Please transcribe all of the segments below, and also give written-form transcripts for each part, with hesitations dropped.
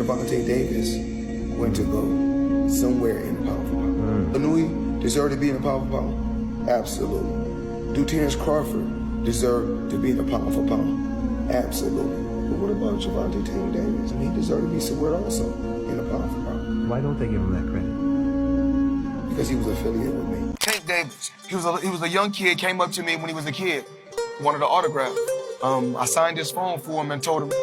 Gervonta Davis went to go somewhere in the power for power. Anui deserved to be in the power for power? Absolutely. Do Terrence Crawford deserve to be in the power for power? Absolutely. But what about Gervonta Davis? I mean, he deserved to be somewhere also in the power for power. Why don't they give him that credit? Because he was affiliated with me. Tank Davis, he was a young kid, came up to me when he was a kid, wanted an autograph. I signed his phone for him and told him,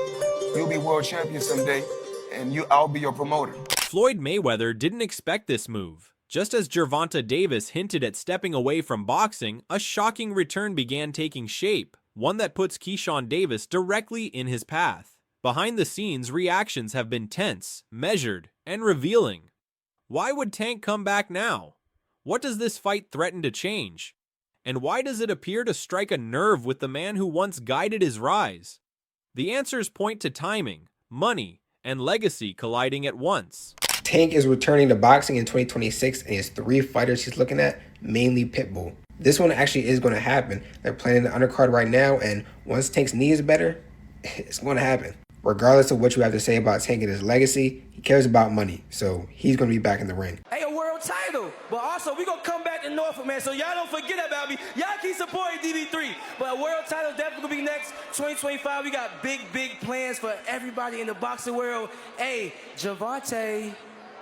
you'll be world champion someday, and I'll be your promoter. Floyd Mayweather didn't expect this move. Just as Gervonta Davis hinted at stepping away from boxing, a shocking return began taking shape, one that puts Keyshawn Davis directly in his path. Behind the scenes, reactions have been tense, measured, and revealing. Why would Tank come back now? What does this fight threaten to change? And why does it appear to strike a nerve with the man who once guided his rise? The answers point to timing, money, and legacy colliding at once. Tank is returning to boxing in 2026 and he has 3 fighters he's looking at, mainly Pitbull. This one actually is going to happen. They're planning the undercard right now, and once Tank's knee is better, it's going to happen. Regardless of what you have to say about Tank and his legacy, he cares about money, so he's going to be back in the ring. Hey, a world title, but also we going to come back to Norfolk, man, so y'all don't forget about me. Y'all keep supporting DB3, but a world title definitely going to be next 2025. We got big plans for everybody in the boxing world. Hey, Gervonta,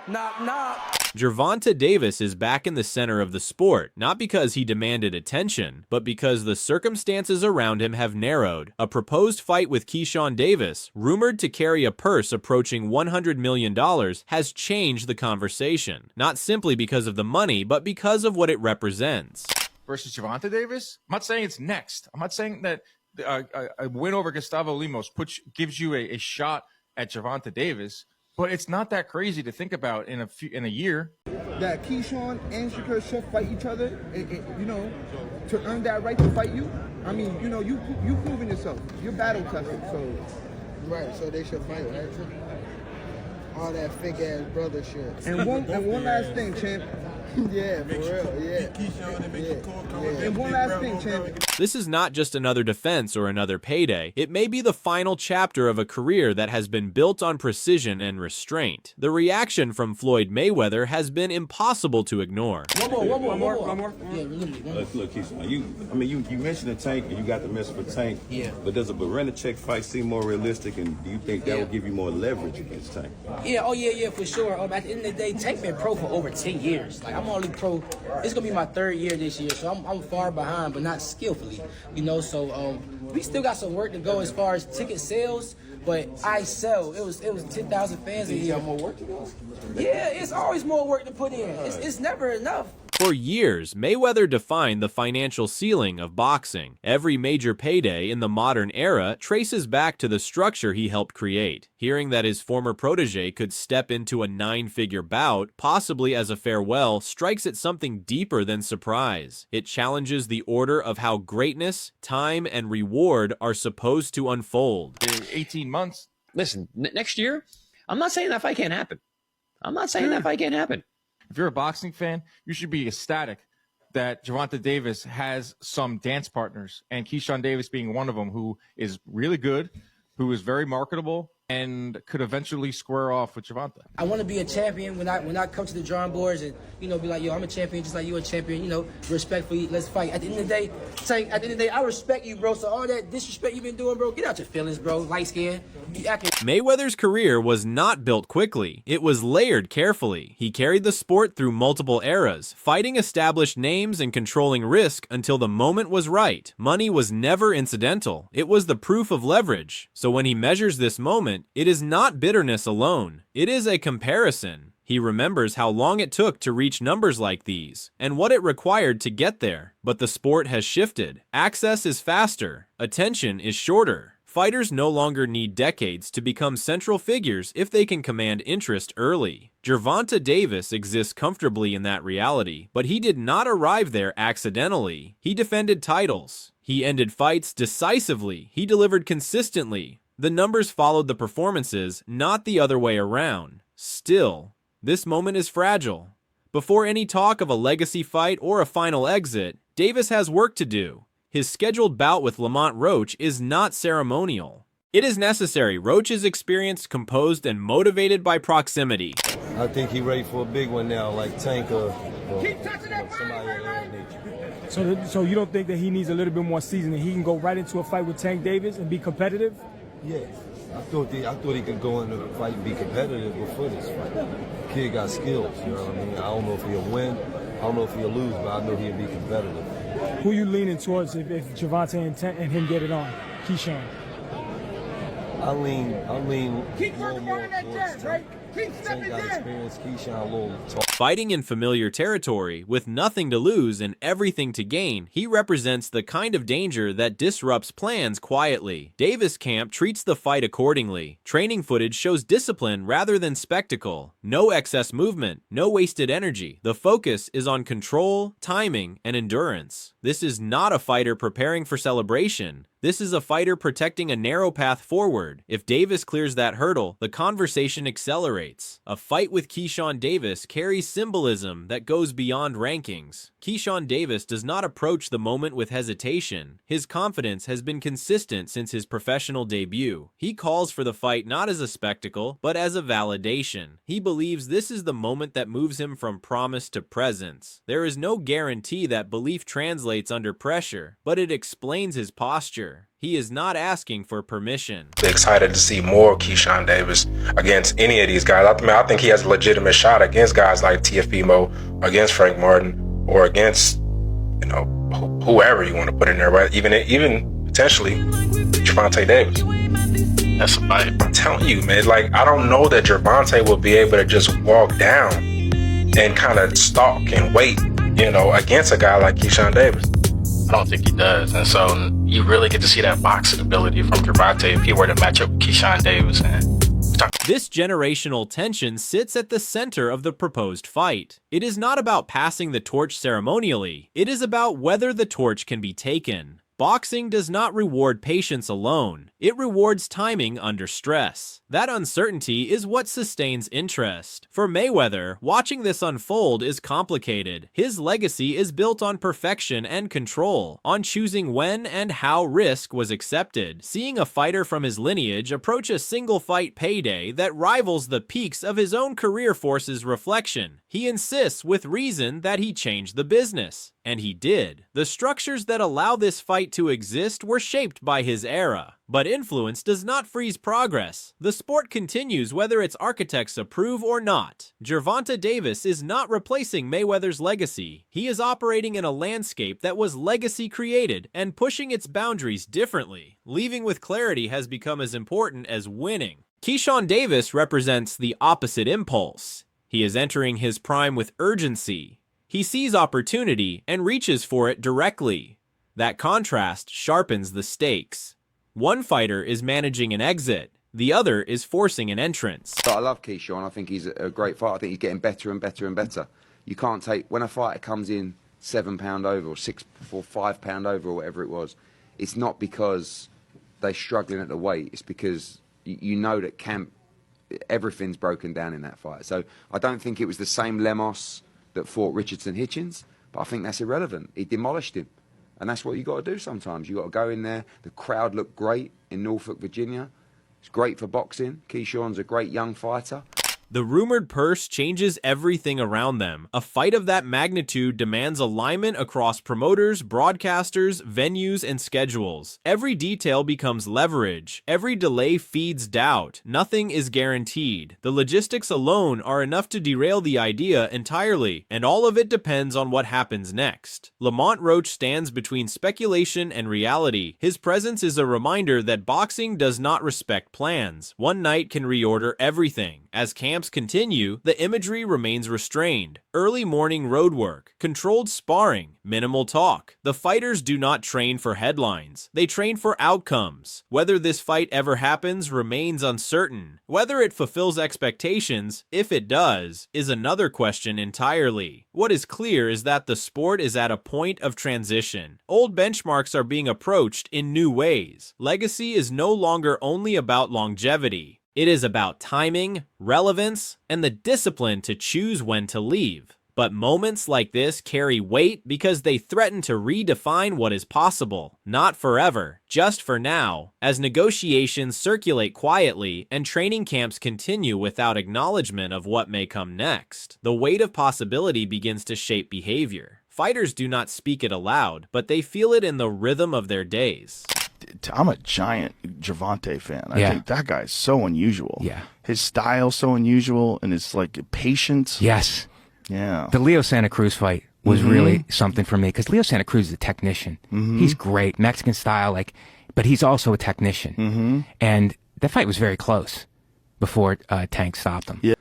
knock, knock. Gervonta Davis is back in the center of the sport, not because he demanded attention, but because the circumstances around him have narrowed. A proposed fight with Keyshawn Davis, rumored to carry a purse approaching $100 million, has changed the conversation. Not simply because of the money, but because of what it represents. Versus Gervonta Davis? I'm not saying it's next. I'm not saying that a win over Gustavo Lemos gives you a shot at Gervonta Davis. But it's not that crazy to think about in a year. That Keyshawn and Shakur should fight each other, you know, to earn that right to fight you. I mean, you know, you proven yourself. You're battle tested, so. Right, so they should fight, right? All that fake ass brother shit. And one last thing, champ. Yeah, for real, yeah. And one last thing, champ. This is not just another defense or another payday. It may be the final chapter of a career that has been built on precision and restraint. The reaction from Floyd Mayweather has been impossible to ignore. One more. Yeah, really. Look, Keyshawn, you mentioned the Tank and you got the message for Tank. Yeah. But does a Check fight seem more realistic, and do you think that will give you more leverage against Tank? Yeah, for sure. At the end of the day, Tank been pro for over 10 years. Like, I'm only pro. It's gonna be my 3rd year this year, so I'm far behind, but not skillfully. You know, so we still got some work to go as far as ticket sales. But I sell. It was 10,000 fans in here. More work to do? Yeah, it's always more work to put in. It's never enough. For years, Mayweather defined the financial ceiling of boxing. Every major payday in the modern era traces back to the structure he helped create. Hearing that his former protege could step into a 9-figure bout, possibly as a farewell, strikes at something deeper than surprise. It challenges the order of how greatness, time, and reward are supposed to unfold. 18 months. Listen, next year, I'm not saying that fight can't happen. If you're a boxing fan, you should be ecstatic that Gervonta Davis has some dance partners, and Keyshawn Davis being one of them, who is really good, who is very marketable, and could eventually square off with Gervonta. I want to be a champion when I come to the drawing boards and, you know, be like, yo, I'm a champion just like you a champion, you know, respectfully, let's fight. At the end of the day, Tank, I respect you, bro. So all that disrespect you've been doing, bro, get out your feelings, bro. Light skin. Mayweather's career was not built quickly. It was layered carefully. He carried the sport through multiple eras, fighting established names and controlling risk until the moment was right. Money was never incidental. It was the proof of leverage. So when he measures this moment, it is not bitterness alone. It is a comparison. He remembers how long it took to reach numbers like these, and what it required to get there. But the sport has shifted. Access is faster. Attention is shorter. Fighters no longer need decades to become central figures if they can command interest early. Gervonta Davis exists comfortably in that reality, but he did not arrive there accidentally. He defended titles. He ended fights decisively. He delivered consistently. The numbers followed the performances, not the other way around. Still, this moment is fragile. Before any talk of a legacy fight or a final exit, Davis has work to do. His scheduled bout with Lamont Roach is not ceremonial. It is necessary. Roach is experienced, composed, and motivated by proximity. I think he ready for a big one now, like Tank or somebody of that nature. So you don't think that he needs a little bit more seasoning? He can go right into a fight with Tank Davis and be competitive? Yeah, I thought he could go in the fight and be competitive before this fight. Kid got skills, you know what I mean? I don't know if he'll win, I don't know if he'll lose, but I know he'll be competitive. Who you leaning towards if Gervonta and him get it on? Keyshawn. I lean a little more towards Tank. Tank got experience, Keyshawn a little tall. Fighting in familiar territory, with nothing to lose and everything to gain, he represents the kind of danger that disrupts plans quietly. Davis camp treats the fight accordingly. Training footage shows discipline rather than spectacle. No excess movement, no wasted energy. The focus is on control, timing, and endurance. This is not a fighter preparing for celebration. This is a fighter protecting a narrow path forward. If Davis clears that hurdle, the conversation accelerates. A fight with Keyshawn Davis carries symbolism that goes beyond rankings. Keyshawn Davis does not approach the moment with hesitation. His confidence has been consistent since his professional debut. He calls for the fight not as a spectacle, but as a validation. He believes this is the moment that moves him from promise to presence. There is no guarantee that belief translates under pressure, but it explains his posture. He is not asking for permission. Excited to see more Keyshawn Davis against any of these guys. I think he has a legitimate shot against guys like Teofimo, against Frank Martin, or against, whoever you want to put in there, right? Even potentially Gervonta Davis. That's a fight. I'm telling you, man, I don't know that Gervonta will be able to just walk down and kind of stalk and wait, against a guy like Keyshawn Davis. I don't think he does. And so you really get to see that boxing ability from Gervonta if he were to match up with Keyshawn Davis. This generational tension sits at the center of the proposed fight. It is not about passing the torch ceremonially. It is about whether the torch can be taken. Boxing does not reward patience alone. It rewards timing under stress. That uncertainty is what sustains interest. For Mayweather, watching this unfold is complicated. His legacy is built on perfection and control, on choosing when and how risk was accepted. Seeing a fighter from his lineage approach a single fight payday that rivals the peaks of his own career forces reflection, he insists with reason that he changed the business. And he did. The structures that allow this fight to exist were shaped by his era. But influence does not freeze progress. The sport continues whether its architects approve or not. Gervonta Davis is not replacing Mayweather's legacy. He is operating in a landscape that was legacy created and pushing its boundaries differently. Leaving with clarity has become as important as winning. Keyshawn Davis represents the opposite impulse. He is entering his prime with urgency. He sees opportunity and reaches for it directly. That contrast sharpens the stakes. One fighter is managing an exit, the other is forcing an entrance. I love Keyshawn. I think he's a great fighter. I think he's getting better and better and better. You can't take, when a fighter comes in 7 pound over or 6 or 5 pound over or whatever it was, it's not because they're struggling at the weight. It's because you know that camp, everything's broken down in that fight. So I don't think it was the same Lemos that fought Richardson Hitchens, but I think that's irrelevant. He demolished him. And that's what you got to do sometimes. You got to go in there. The crowd looked great in Norfolk, Virginia. It's great for boxing. Keyshawn's a great young fighter. The rumored purse changes everything around them. A fight of that magnitude demands alignment across promoters, broadcasters, venues, and schedules. Every detail becomes leverage. Every delay feeds doubt. Nothing is guaranteed. The logistics alone are enough to derail the idea entirely, and all of it depends on what happens next. Lamont Roach stands between speculation and reality. His presence is a reminder that boxing does not respect plans. One night can reorder everything. As camps continue, the imagery remains restrained. Early morning road work, controlled sparring, minimal talk. The fighters do not train for headlines. They train for outcomes. Whether this fight ever happens remains uncertain. Whether it fulfills expectations, if it does, is another question entirely. What is clear is that the sport is at a point of transition. Old benchmarks are being approached in new ways. Legacy is no longer only about longevity. It is about timing, relevance, and the discipline to choose when to leave. But moments like this carry weight because they threaten to redefine what is possible. Not forever, just for now, as negotiations circulate quietly and training camps continue without acknowledgement of what may come next. The weight of possibility begins to shape behavior. Fighters do not speak it aloud, but they feel it in the rhythm of their days. I'm a giant Gervonta fan. I think that guy's so unusual. Yeah. His style's so unusual, and his like patience. Yes. Yeah. The Leo Santa Cruz fight was really something for me because Leo Santa Cruz is a technician. He's great, Mexican style, but he's also a technician. And that fight was very close before Tank stopped him. Yeah.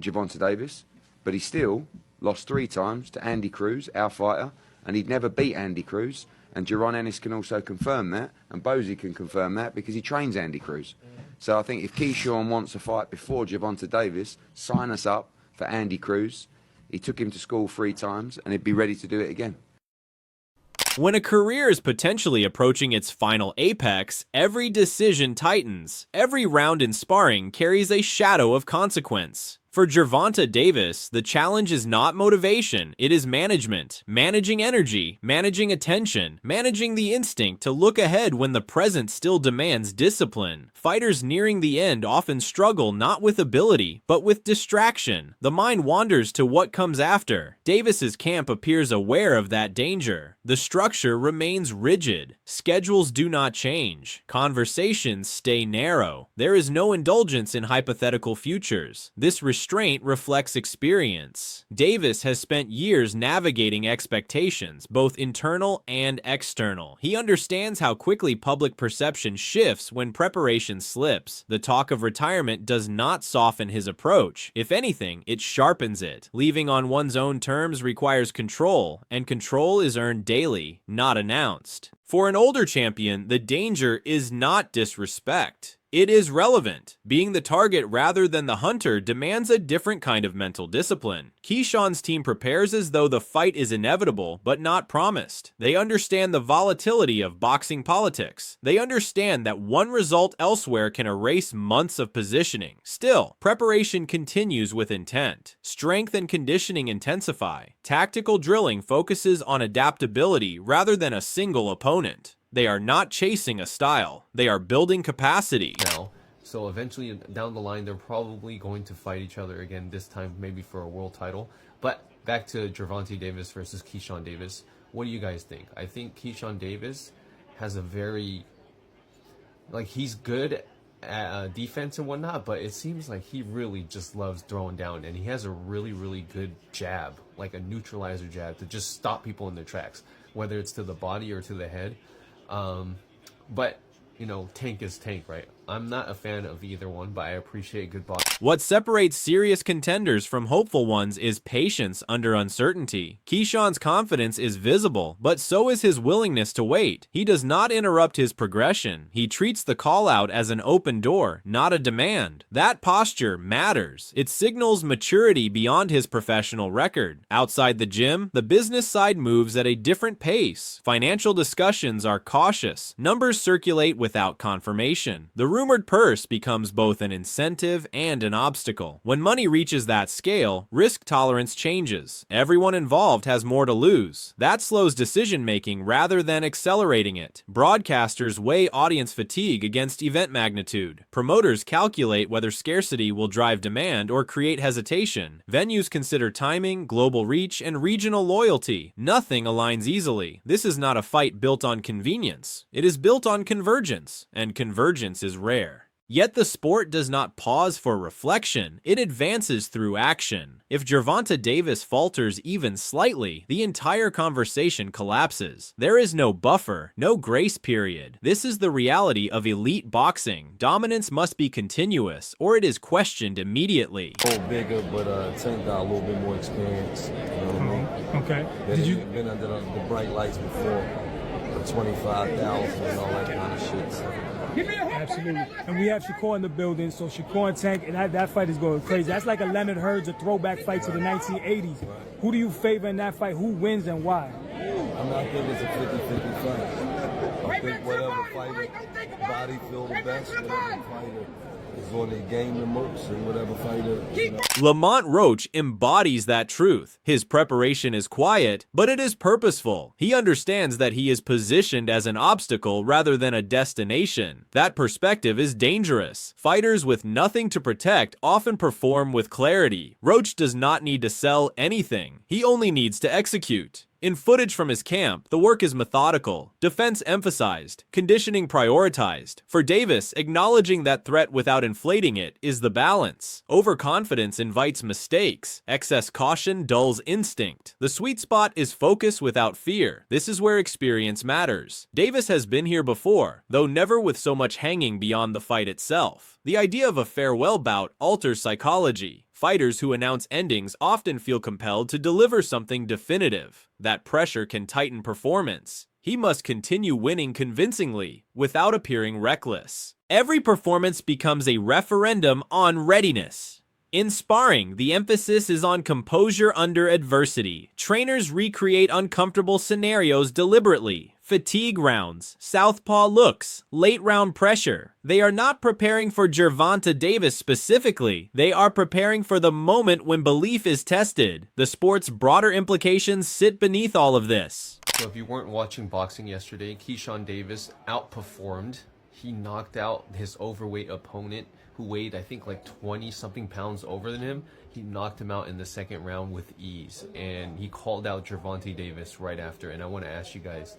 Gervonta Davis, but he still lost 3 times to Andy Cruz, our fighter, and he'd never beat Andy Cruz. And Jaron Ennis can also confirm that, and Bozy can confirm that because he trains Andy Cruz. So I think if Keyshawn wants a fight before Gervonta Davis, sign us up for Andy Cruz. He took him to school 3 times, and he'd be ready to do it again. When a career is potentially approaching its final apex, every decision tightens. Every round in sparring carries a shadow of consequence. For Gervonta Davis, the challenge is not motivation, it is management. Managing energy, managing attention, managing the instinct to look ahead when the present still demands discipline. Fighters nearing the end often struggle not with ability, but with distraction. The mind wanders to what comes after. Davis's camp appears aware of that danger. The structure remains rigid. Schedules do not change. Conversations stay narrow. There is no indulgence in hypothetical futures. This restraint reflects experience. Davis has spent years navigating expectations, both internal and external. He understands how quickly public perception shifts when preparation slips. The talk of retirement does not soften his approach. If anything, it sharpens it. Leaving on one's own terms requires control, and control is earned daily, not announced. For an older champion, the danger is not disrespect. It is relevant. Being the target rather than the hunter demands a different kind of mental discipline. Keyshawn's team prepares as though the fight is inevitable, but not promised. They understand the volatility of boxing politics. They understand that one result elsewhere can erase months of positioning. Still, preparation continues with intent. Strength and conditioning intensify. Tactical drilling focuses on adaptability rather than a single opponent. They are not chasing a style. They are building capacity. Now, so eventually down the line, they're probably going to fight each other again, this time maybe for a world title. But back to Gervonta Davis versus Keyshawn Davis. What do you guys think? I think Keyshawn Davis has a very, he's good at defense and whatnot, but it seems like he really just loves throwing down, and he has a really, really good jab, like a neutralizer jab to just stop people in their tracks, whether it's to the body or to the head. But, Tank is Tank, right? I'm not a fan of either one, but I appreciate good boxing. What separates serious contenders from hopeful ones is patience under uncertainty. Keyshawn's confidence is visible, but so is his willingness to wait. He does not interrupt his progression. He treats the call-out as an open door, not a demand. That posture matters. It signals maturity beyond his professional record. Outside the gym, the business side moves at a different pace. Financial discussions are cautious. Numbers circulate without confirmation. The rumored purse becomes both an incentive and an obstacle. When money reaches that scale, risk tolerance changes. Everyone involved has more to lose. That slows decision-making rather than accelerating it. Broadcasters weigh audience fatigue against event magnitude. Promoters calculate whether scarcity will drive demand or create hesitation. Venues consider timing, global reach, and regional loyalty. Nothing aligns easily. This is not a fight built on convenience. It is built on convergence, and convergence is rare. Yet the sport does not pause for reflection, it advances through action. If Gervonta Davis falters even slightly, the entire conversation collapses. There is no buffer, no grace period. This is the reality of elite boxing. Dominance must be continuous, or it is questioned immediately. A little bigger, but Tank got a little bit more experience. You know what I mean? Okay. Been under the bright lights before, the 25,000 and all that kind of shit. So. Absolutely. And we have Shakur in the building, so Shakur and Tank, and that fight is going crazy. That's like a Leonard Hurds, a throwback fight to the 1980s. Who do you favor in that fight? Who wins and why? I think it's a 50-50 fight. I think whatever fighter body feel the best, whatever fighter is on their game the most, and whatever fighter. You know. Lamont Roach embodies that truth. His preparation is quiet, but it is purposeful. He understands that he is positioned as an obstacle rather than a destination. That perspective is dangerous. Fighters with nothing to protect often perform with clarity. Roach does not need to sell anything. He only needs to execute. In footage from his camp, the work is methodical, defense emphasized, conditioning prioritized. For Davis, acknowledging that threat without inflating it is the balance. Overconfidence invites mistakes. Excess caution dulls instinct. The sweet spot is focus without fear. This is where experience matters. Davis has been here before, though never with so much hanging beyond the fight itself. The idea of a farewell bout alters psychology. Fighters who announce endings often feel compelled to deliver something definitive. That pressure can tighten performance. He must continue winning convincingly, without appearing reckless. Every performance becomes a referendum on readiness. In sparring, the emphasis is on composure under adversity. Trainers recreate uncomfortable scenarios deliberately. Fatigue rounds, southpaw looks, late round pressure. They are not preparing for Gervonta Davis specifically. They are preparing for the moment when belief is tested. The sport's broader implications sit beneath all of this. So if you weren't watching boxing yesterday, Keyshawn Davis outperformed. He knocked out his overweight opponent who weighed, I think, like 20-something pounds over than him. He knocked him out in the second round with ease. And he called out Gervonta Davis right after. And I want to ask you guys,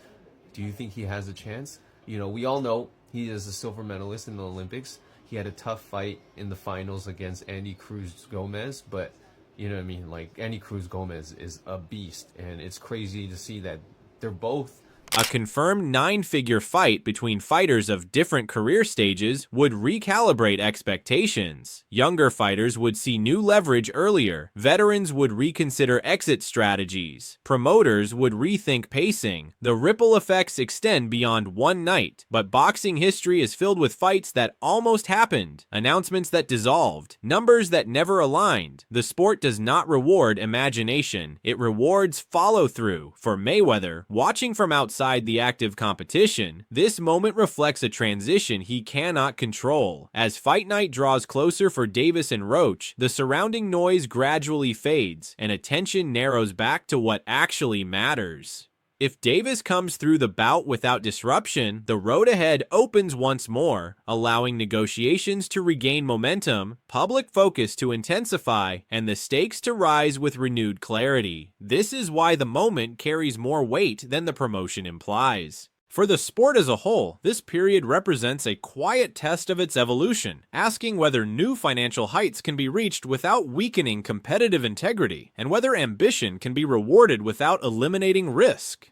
do you think he has a chance? You know, we all know he is a silver medalist in the Olympics. He had a tough fight in the finals against Andy Cruz Gomez, but you know what I mean? Like, Andy Cruz Gomez is a beast, and it's crazy to see that they're both. A confirmed 9-figure fight between fighters of different career stages would recalibrate expectations. Younger fighters would see new leverage earlier. Veterans would reconsider exit strategies. Promoters would rethink pacing. The ripple effects extend beyond one night. But boxing history is filled with fights that almost happened, announcements that dissolved, numbers that never aligned. The sport does not reward imagination. It rewards follow-through. For Mayweather, watching from outside the active competition, this moment reflects a transition he cannot control. As fight night draws closer for Davis and Roach, the surrounding noise gradually fades, and attention narrows back to what actually matters. If Davis comes through the bout without disruption, the road ahead opens once more, allowing negotiations to regain momentum, public focus to intensify, and the stakes to rise with renewed clarity. This is why the moment carries more weight than the promotion implies. For the sport as a whole, this period represents a quiet test of its evolution, asking whether new financial heights can be reached without weakening competitive integrity, and whether ambition can be rewarded without eliminating risk.